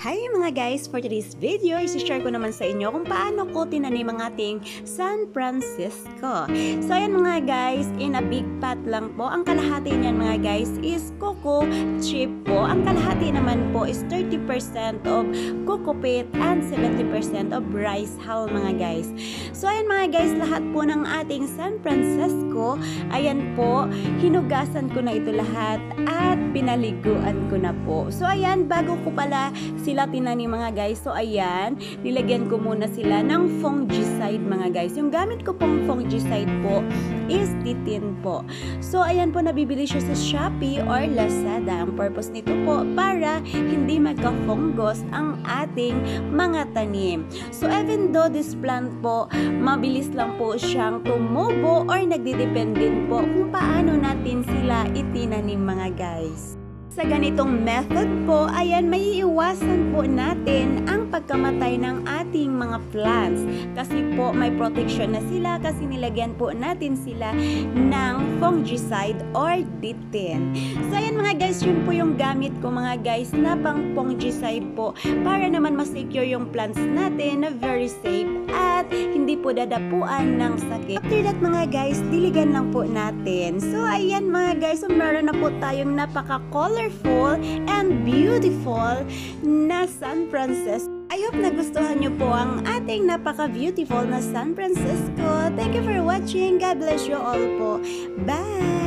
Hi mga guys! For today's video, isi-share ko naman sa inyo kung paano ko tinanim ang ating San Francisco. So ayan mga guys, in a big pot lang po. Ang kalahati niyan mga guys is cocoa chip po. Ang kalahati naman po is 30% of cocoa peat and 70% of rice hull mga guys. So ayan mga guys, lahat po ng ating San Francisco, ayan po, hinugasan ko na ito lahat at pinaliguan ko na po. So ayan, bago ko pala sila tinanim mga guys. So ayan, nilagyan ko muna sila ng fungicide mga guys. Yung gamit ko pong fungicide po is titin po. So ayan po, nabibili siya sa Shopee or Lazada. Ang purpose nito po para hindi magka-fungus ang ating mga tanim. So even though this plant po, mabilis lang po siyang tumubo or nagdidepend din po kung paano natin sila itinanim mga guys. Sa ganitong method po, ayan, may iwasan po natin ang pagkamatay ng ating mga plants. Kasi po, may protection na sila kasi nilagyan po natin sila ng fungicide or ditin. So, ayan mga guys, yun po yung gamit ko mga guys na pang fungicide po para naman masecure yung plants natin na very safe at hindi po dadapuan ng sakit. After that mga guys, diligan lang po natin. So, ayan mga guys, so meron na po tayong napaka-colorful and beautiful na San Francisco. I hope nagustuhan nyo po ang ating napaka-beautiful na San Francisco. Thank you for watching. God bless you all po. Bye!